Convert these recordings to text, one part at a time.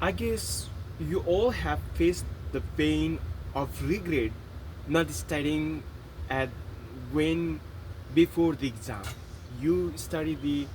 I guess you all have faced the pain of regret not studying at when before the exam. You study the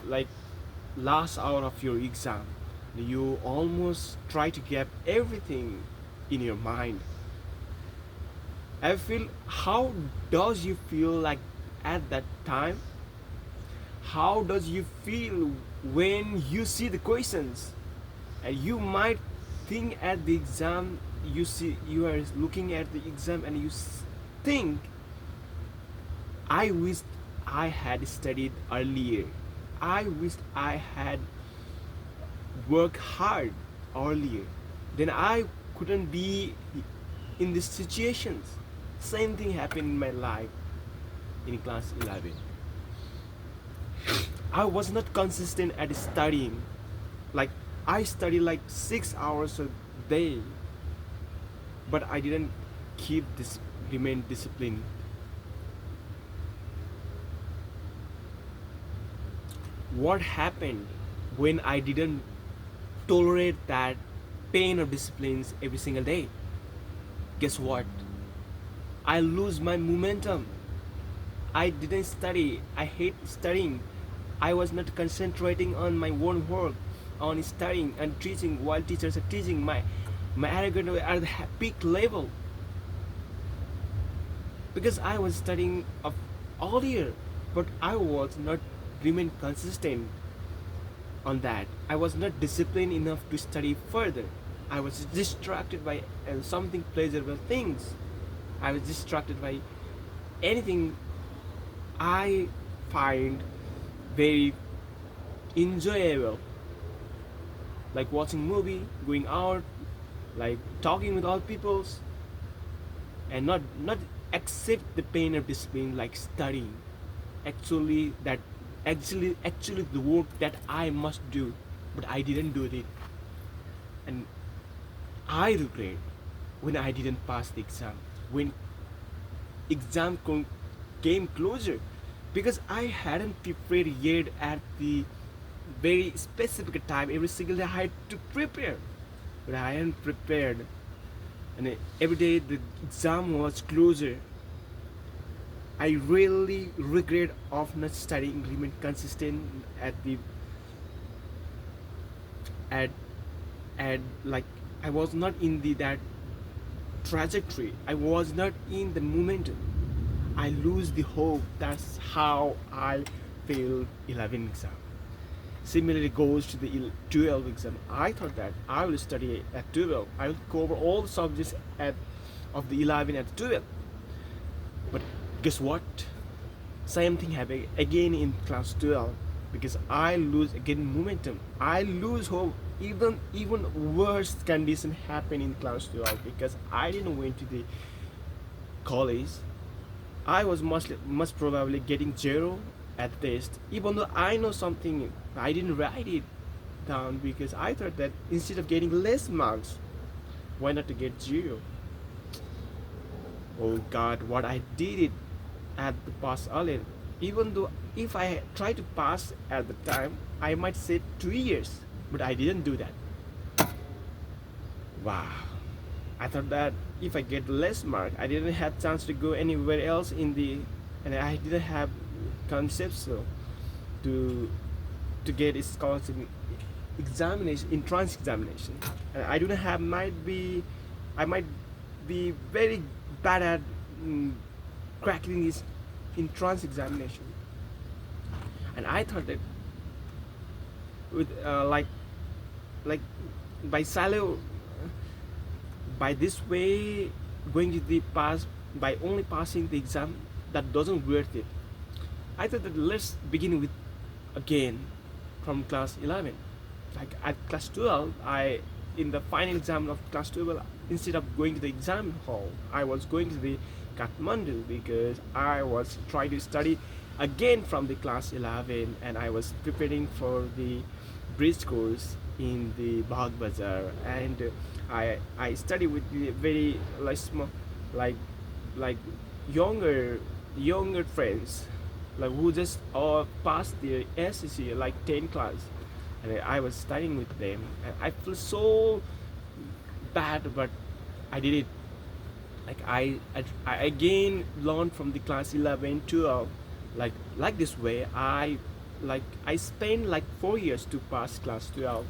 like last hour of your exam. You almost try to get everything in your mind. I feel how does you feel like at that time? How does you feel when you see the questions? And you might think at the exam you are looking at the exam and you think I wish I had studied earlier. I wish I had worked hard earlier. Then I couldn't be in these situations. Same thing happened in my life in class 11. I was not consistent at studying. Like I studied like 6 hours a day, but I didn't keep this remain disciplined. What happened when I didn't tolerate that pain of disciplines every single day? Guess what? I lose my momentum. I didn't study. I hate studying. I was not concentrating on my own work, on studying and teaching while teachers are teaching. My arrogant at the peak level because I was studying of earlier, but I was not remain consistent on that. I was not disciplined enough to study further. I was distracted by something pleasurable things. I was distracted by anything I find very enjoyable, like watching movie, going out, like talking with all peoples, and not accept the pain of discipline like studying. Actually, actually the work that I must do, but I didn't do it, and I regret when I didn't pass the exam. When exam came closer, because I hadn't prepared yet at the very specific time. Every single day I had to prepare, but I hadn't prepared, and every day the exam was closer. I really regret of not studying, remain consistent at the at at like I was not in the that trajectory. I was not in the momentum. I lose the hope. That's how I failed 11 exam. Similarly goes to the 12 exam. I thought that I will study at 12. I will cover all the subjects at of the 11 at 12. But guess what? Same thing happened again in class 12 because I lose again momentum. I lose hope. Even worse condition happened in class 12 because I didn't went to the college. I was most probably getting zero at the test. Even though I know something, I didn't write it down because I thought that instead of getting less marks, why not to get zero? Oh God, what I did it at the pass earlier. Even though if I try to pass at the time, I might say 2 years, but I didn't do that. Wow. I thought that if I get less mark, I didn't have chance to go anywhere else in the, and I didn't have concepts so to get a scholarship examination, entrance examination. And I do not have I might be very bad at cracking this entrance examination. And I thought that with like by silo by this way going to the pass by only passing the exam that doesn't worth it. I thought that let's begin with again from class 11. Like at class 12, I in the final exam of class 12, instead of going to the exam hall, I was going to the Kathmandu because I was trying to study again from the class 11 and I was preparing for the bridge course in the Bagh Bazaar and I study with the very like small like like younger friends like who just passed their SCC like 10 class and I was studying with them, and I feel so bad, but I did it. Like I again learned from the class 11 12, like this way. I spent like 4 years to pass class 12.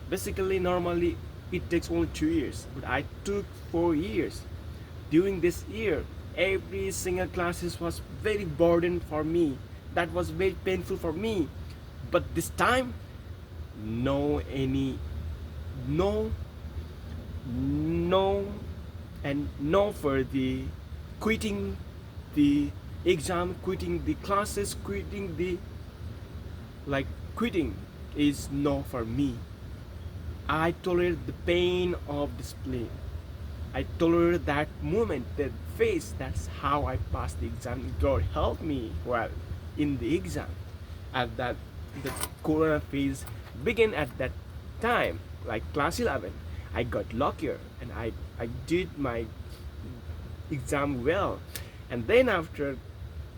Basically, normally it takes only 2 years, but I took 4 years. During this year, every single classes was very burden for me. That was very painful for me. But this time, no any, no, no, and no for the quitting the exam, quitting the classes, quitting the like quitting is no for me. I tolerate the pain of discipline. I tolerate that moment, that phase. That's how I passed the exam. God helped me well in the exam. At that, the corona phase began at that time, like class 11. I got luckier and I did my exam well. And then after,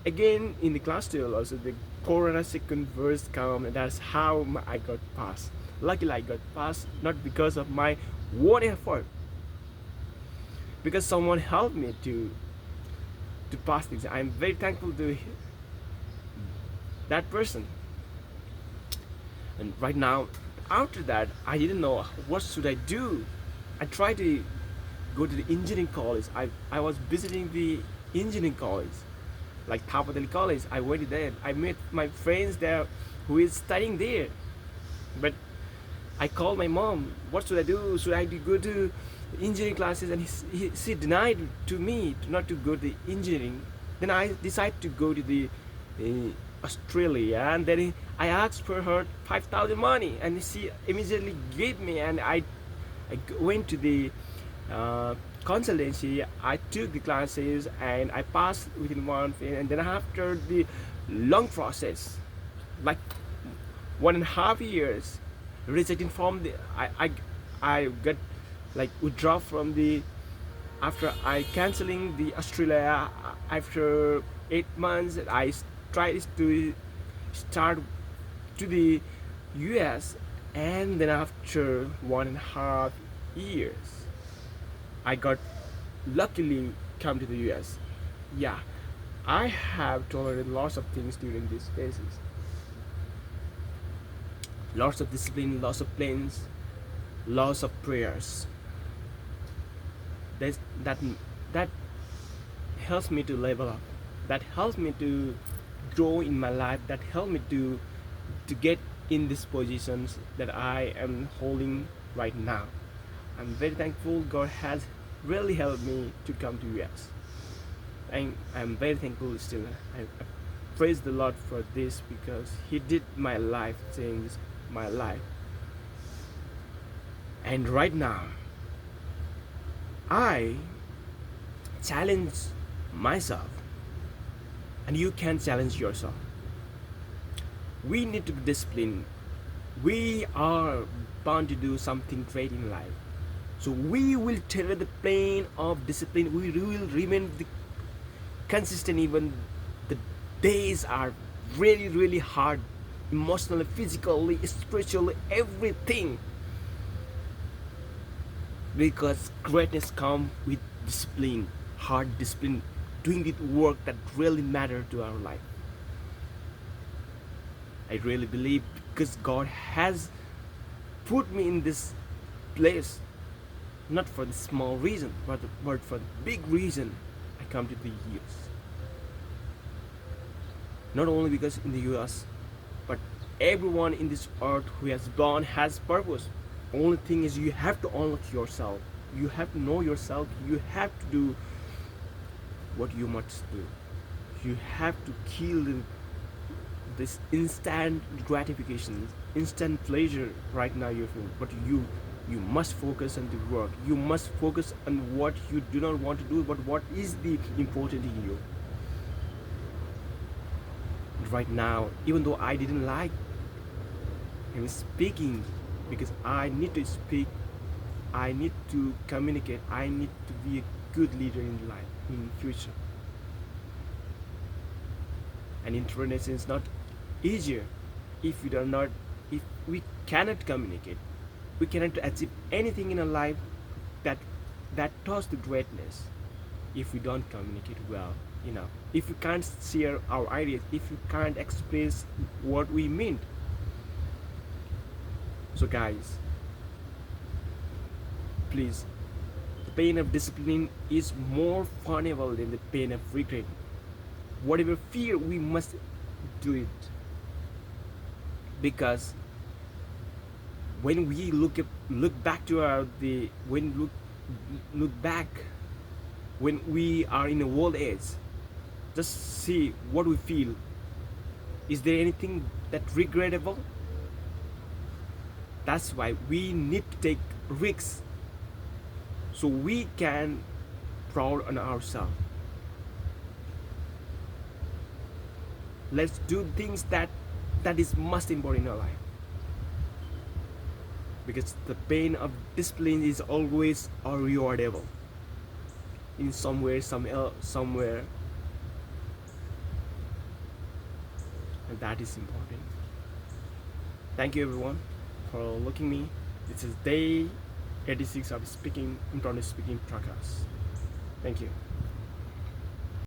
again in the class 12 also, the corona second verse come, and that's how I got passed. Luckily I got passed, not because of my own effort, because someone helped me to pass the exam. I'm very thankful to that person. And right now, after that, I didn't know what should I do. I tried to go to the engineering college. I was visiting the engineering college, like Tapadali College. I went there. I met my friends there who is studying there. But I called my mom. What should I do? Should I go to engineering classes? And she denied to me not to go to the engineering. Then I decided to go to the Australia, and then I asked for her 5,000 money, and she immediately gave me. And I went to the consultancy. I took the classes and I passed within 1 month. And then after the long process, like 1.5 years, rejecting from the I got like withdraw from the, after I canceling the Australia. After 8 months, I tried to start to the US, and then after 1.5 years, I got luckily come to the US. Yeah, I have tolerated lots of things during these phases. Lots of discipline, lots of plans, lots of prayers. There's, that helps me to level up. That helps me to grow in my life. That helped me to get in these positions that I am holding right now. I'm very thankful. God has really helped me to come to US. And I'm very thankful still. I praise the Lord for this, because He did my life, changed my life. And right now, I challenge myself, and you can challenge yourself. We need to be disciplined. We are bound to do something great in life. So we will tolerate the pain of discipline. We will remain consistent even the days are really, really hard, emotionally, physically, spiritually, everything. Because greatness comes with discipline, hard discipline, doing the work that really matters to our life. I really believe, because God has put me in this place, not for the small reason, but for the big reason I come to the US. Not only because in the US, but everyone in this earth who has born has purpose. Only thing is, you have to unlock yourself. You have to know yourself. You have to do what you must do. You have to kill this instant gratification, instant pleasure right now you feel. But you must focus on the work. You must focus on what you do not want to do, but what is the important in you. Right now, even though I didn't like him speaking, because I need to speak, I need to communicate, I need to be a good leader in life, in future. And international is not easier if you are not If we cannot communicate, we cannot achieve anything in our life that that towards the greatness. If we don't communicate well, if we can't share our ideas, if we can't express what we mean. So guys, please, the pain of discipline is more vulnerable than the pain of regret. Whatever fear, we must do it, because when we look back to our the when look back when we are in a old age, just see what we feel. Is there anything that regrettable? That's why we need to take risks, so we can proud on ourselves. Let's do things that is most important in our life, because the pain of discipline is always rewardable in somewhere, somewhere, and that is important. Thank you everyone for looking me. This is day 86 of speaking impromptu speaking podcast. Thank you.